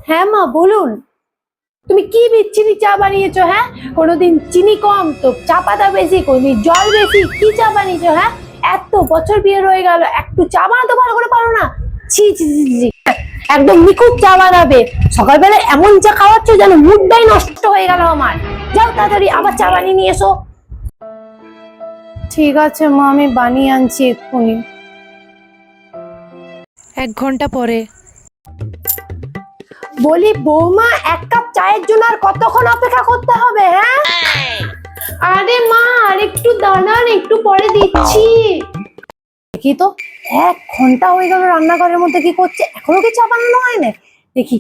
হ্যাঁ মা বলুন, তুমি কি বিচ্ছিরি চা বানিয়েছো? হ্যাঁ, কোনোদিন চিনি কম তো চা পাতা বেশি, কোনোদিন জল বেশি, কি চা বানিয়েছো? হ্যাঁ, এত বছর বিয়ে হয়ে গেল, একটু চা বানাতে ভালো করে পারো না? ছি ছি ছি ছি। একদম নিখুঁত চা বানাবে, সকালবেলা এমন চা খাওয়াচ্ছ যেন মুডটাই নষ্ট হয়ে গেল আমার। যাও তাড়াতাড়ি আবার চা বানিয়ে নিয়ে এসো। ঠিক আছে মা, আমি বানিয়ে আনছি এক্ষুনি। 1 ঘন্টা পরে। বলি বৌমা, 1 কাপ চায়ের জন্য আর কতক্ষণ অপেক্ষা করতে হবে? হ্যাঁ, আরে মা আর একটু দাঁড়ান, একটু পরে দিচ্ছি। দেখি তো, 1 ঘন্টা হয়ে গেল রান্নাঘরের মধ্যে কি করছে, এখনো কি চা বানানো হয় না? দেখি।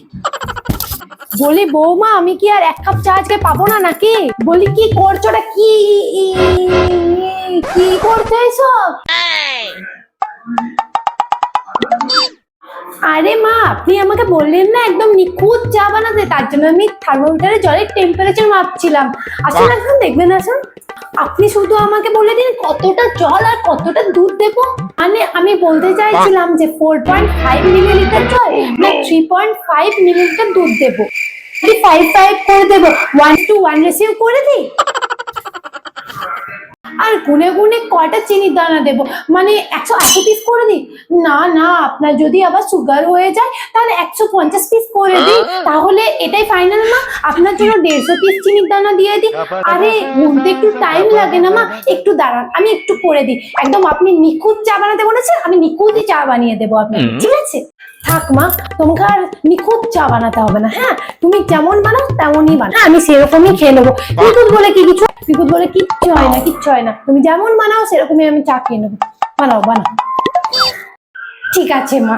বলি বৌমা, আমি কি আর 1 কাপ চা আজকে পাবো না নাকি? বলি কি করছোটা? কি করছো এসব? আরে মা, আপনি আমাকে বললেন না একদম নিখুঁত চা বানাতে, তার জন্য আমি থার্মোমিটারে জলের টেম্পারেচার মাপছিলাম। আসুন আসুন, দেখবেন আসুন। আপনি শুধু আমাকে বলে দিন কতটা জল আর কতটা দুধ দেবো। মানে আমি বলতে চাইছিলাম যে 4.5 মিলিলিটার জল না 3.5 মিলিলিটার দুধ দেবো। 5 করে দেবো, 1:1 রেশিও করে দিই। আর গুনে গুনে কয়টা চিনির দানা দেবো, মানে 180 পিস করে দিই? না না, আপনার যদি আবার সুগার হয়ে যায় তাহলে 150 পিস করে দিই। তাহলে এটাই ফাইনাল মা, আপনার জন্য 150 পিস চিনির দানা দিয়ে দিই। আরে গুনতে একটু টাইম লাগে না মা, একটু দাঁড়ান, আমি একটু করে দিই। একদম আপনি নিখুঁত চা বানাতে বলেছেন, আমি নিখুঁতই চা বানিয়ে দেবো আপনাকে, ঠিক আছে? থাক মা, তোমাকে আর নিখুঁত চা বানাতে হবে না। হ্যাঁ, তুমি যেমন বানাও তেমনই বানাও, আমি সেরকমই খেয়ে নেবো। নিখুঁত বলে কি কিছু, নিখুঁত বলে কিচ্ছু হয় না, কিচ্ছু হয় না। তুমি যেমন বানাও সেরকমই আমি চা খেয়ে নেবো। বানাও বানাও। ঠিক আছে মা।